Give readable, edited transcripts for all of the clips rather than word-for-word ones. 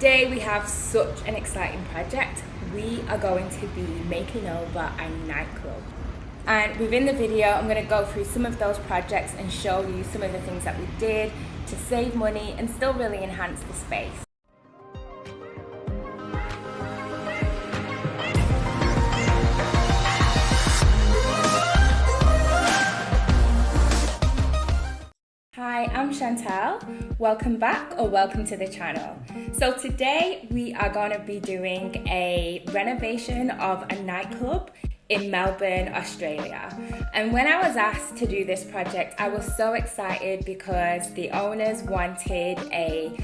Today we have such an exciting project. We are going to be making over a nightclub. And within the video, I'm going to go through some of those projects and show you some of the things that we did to save money and still really enhance the space. Hi, I'm Chantelle. Welcome back or welcome to the channel. So today we are going to be doing a renovation of a nightclub in Melbourne, Australia. And when I was asked to do this project, I was so excited because the owners wanted a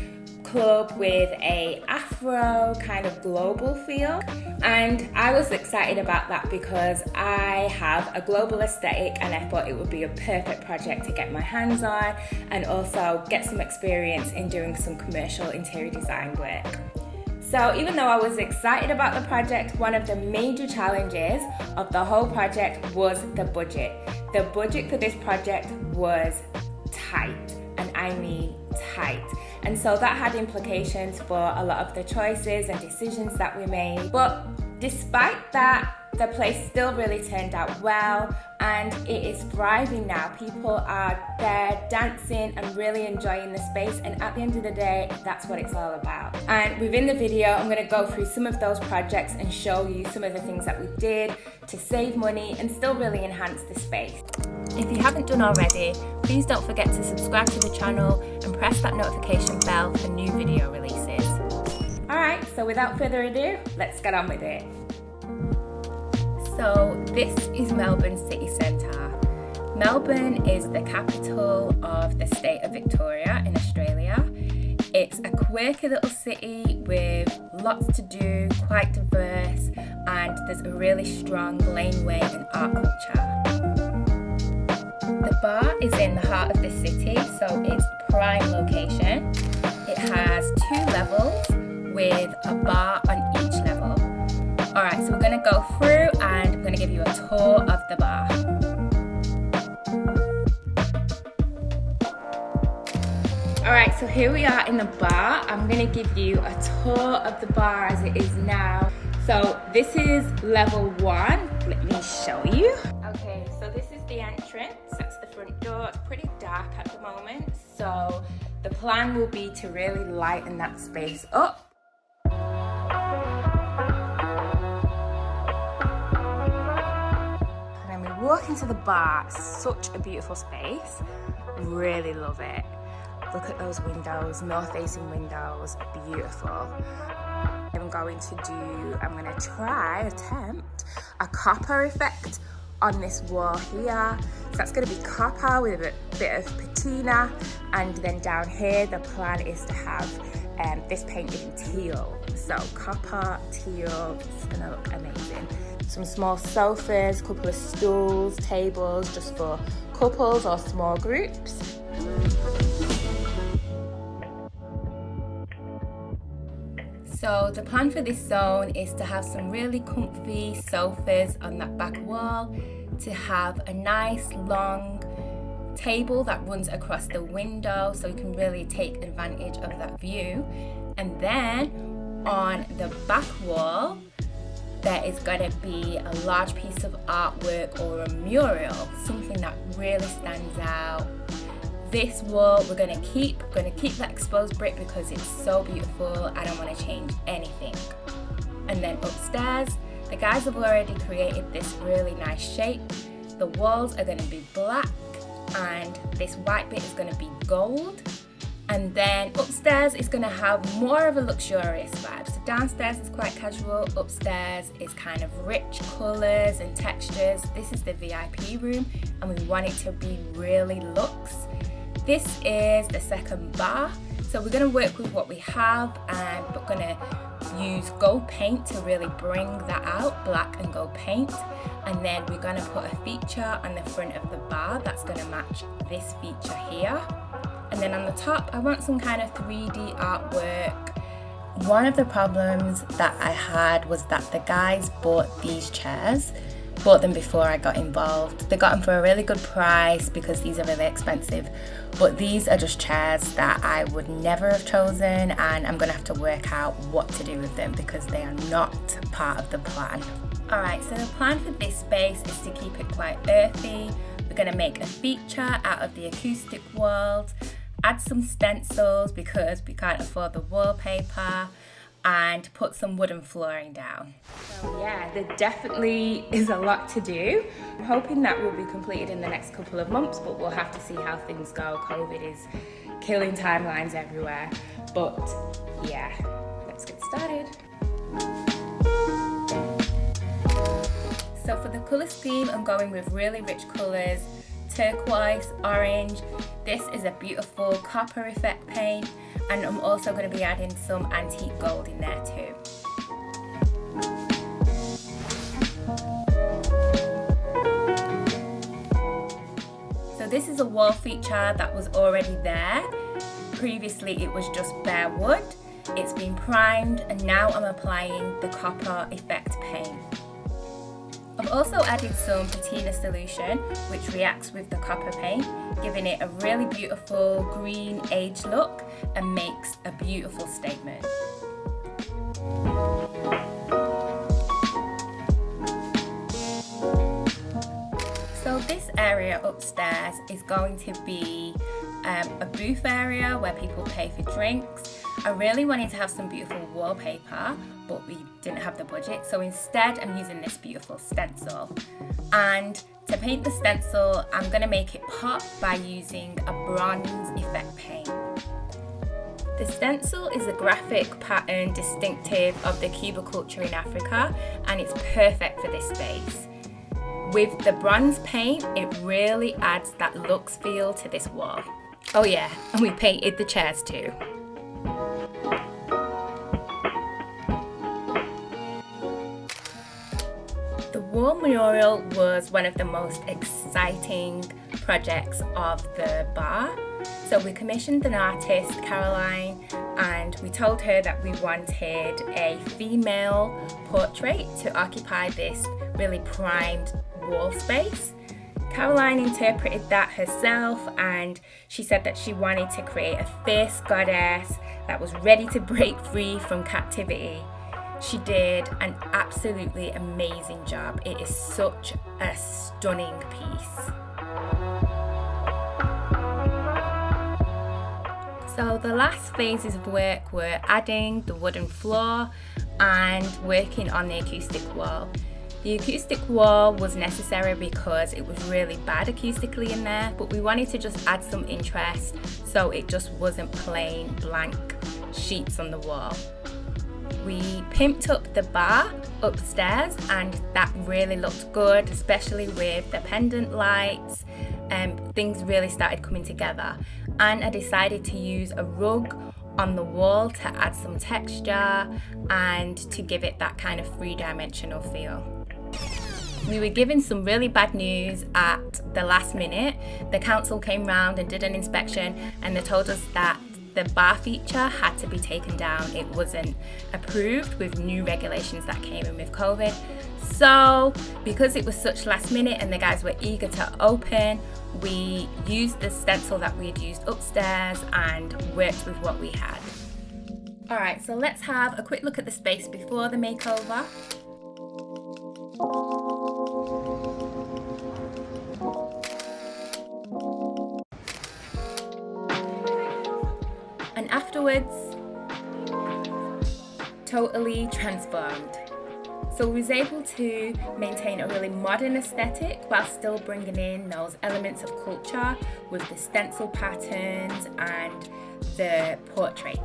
club with a Afro kind of global feel, and I was excited about that because I have a global aesthetic and I thought it would be a perfect project to get my hands on and also get some experience in doing some commercial interior design work. So even though I was excited about the project, one of the major challenges of the whole project was the budget. The budget for this project was tight, and I mean tight. And so that had implications for a lot of the choices and decisions that we made. But despite that, the place still really turned out well and it is thriving now. People are there dancing and really enjoying the space, and at the end of the day, that's what it's all about. And within the video, I'm going to go through some of those projects and show you some of the things that we did to save money and still really enhance the space. If you haven't done already, please don't forget to subscribe to the channel and press that notification bell for new video releases. Alright, so without further ado, let's get on with it. So this is Melbourne city centre. Melbourne is the capital of the state of Victoria in Australia. It's a quirky little city with lots to do, quite diverse, and there's a really strong laneway and art culture. The bar is in the heart of the city, so it's prime location. It has 2 levels with a bar on each level. Alright, so we're going to go through and I'm going to give you a tour of the bar. Alright, so here we are in the bar. I'm going to give you a tour of the bar as it is now. So this is level 1. Let me show you. Okay, so this is the entrance. That's the front door. It's pretty dark at the moment, so the plan will be to really lighten that space up. And then we walk into the bar. Such a beautiful space. Really love it. Look at those windows, north-facing windows, beautiful. I'm going to attempt a copper effect on this wall here. So that's going to be copper with a bit of patina, and then down here the plan is to have this painted in teal. So copper, teal, it's going to look amazing. Some small sofas, a couple of stools, tables just for couples or small groups. So the plan for this zone is to have some really comfy sofas on that back wall, to have a nice long table that runs across the window so you can really take advantage of that view. And then on the back wall, there is going to be a large piece of artwork or a mural, something that really stands out. This wall we're going to keep that exposed brick because it's so beautiful. I don't want to change anything. And then upstairs, the guys have already created this really nice shape. The walls are going to be black and this white bit is going to be gold. And then upstairs is going to have more of a luxurious vibe. So downstairs is quite casual, upstairs is kind of rich colours and textures. This is the VIP room and we want it to be really luxe. This is the second bar, so we're going to work with what we have, and we're going to use gold paint to really bring that out, black and gold paint, and then we're going to put a feature on the front of the bar that's going to match this feature here. And then on the top, I want some kind of 3D artwork. One of the problems that I had was that the guys bought these chairs bought them before I got involved. They got them for a really good price because these are really expensive, but these are just chairs that I would never have chosen, and I'm gonna have to work out what to do with them because they are not part of the plan. Alright, so the plan for this space is to keep it quite earthy. We're gonna make a feature out of the acoustic world, add some stencils because we can't afford the wallpaper, and put some wooden flooring down. So yeah, there definitely is a lot to do. I'm hoping that will be completed in the next couple of months, but we'll have to see how things go. COVID is killing timelines everywhere. But yeah, let's get started. So for the colour scheme, I'm going with really rich colours, turquoise, orange. This is a beautiful copper effect paint, and I'm also going to be adding some antique gold in there too. So this is a wall feature that was already there. Previously it was just bare wood. It's been primed and now I'm applying the copper effect paint. I've also added some patina solution which reacts with the copper paint, giving it a really beautiful green age look and makes a beautiful statement. So this area upstairs is going to be a booth area where people pay for drinks. I really wanted to have some beautiful wallpaper, but we didn't have the budget, so instead I'm using this beautiful stencil. And to paint the stencil, I'm going to make it pop by using a bronze effect paint. The stencil is a graphic pattern distinctive of the Cuba culture in Africa, and it's perfect for this space. With the bronze paint, it really adds that luxe feel to this wall. Oh yeah, and we painted the chairs too. The wall mural was one of the most exciting projects of the bar. So we commissioned an artist, Caroline, and we told her that we wanted a female portrait to occupy this really primed wall space. Caroline interpreted that herself, and she said that she wanted to create a fierce goddess that was ready to break free from captivity. She did an absolutely amazing job. It is such a stunning piece. So the last phases of work were adding the wooden floor and working on the acoustic wall. The acoustic wall was necessary because it was really bad acoustically in there, but we wanted to just add some interest so it just wasn't plain blank sheets on the wall. We pimped up the bar upstairs and that really looked good, especially with the pendant lights. Things really started coming together, and I decided to use a rug on the wall to add some texture and to give it that kind of three-dimensional feel. We were given some really bad news at the last minute. The council came round and did an inspection, and they told us that the bar feature had to be taken down. It wasn't approved with new regulations that came in with COVID. So because it was such last minute and the guys were eager to open, we used the stencil that we had used upstairs and worked with what we had. Alright, so let's have a quick look at the space before the makeover. And afterwards, totally transformed. So we was able to maintain a really modern aesthetic while still bringing in those elements of culture with the stencil patterns and the portrait.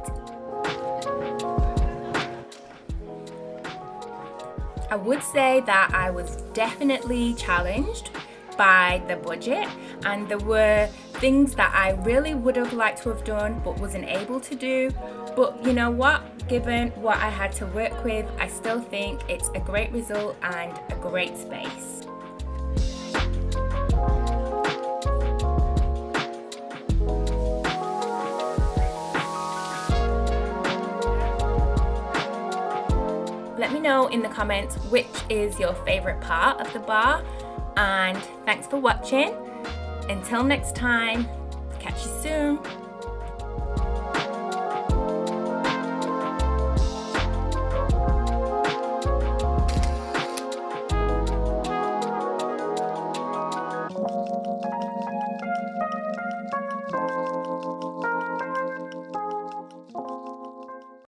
I would say that I was definitely challenged by the budget, and there were things that I really would have liked to have done but wasn't able to do. But you know what, given what I had to work with, I still think it's a great result and a great space. let me know in the comments which is your favorite part of the bar, and thanks for watching. Until next time, catch you soon.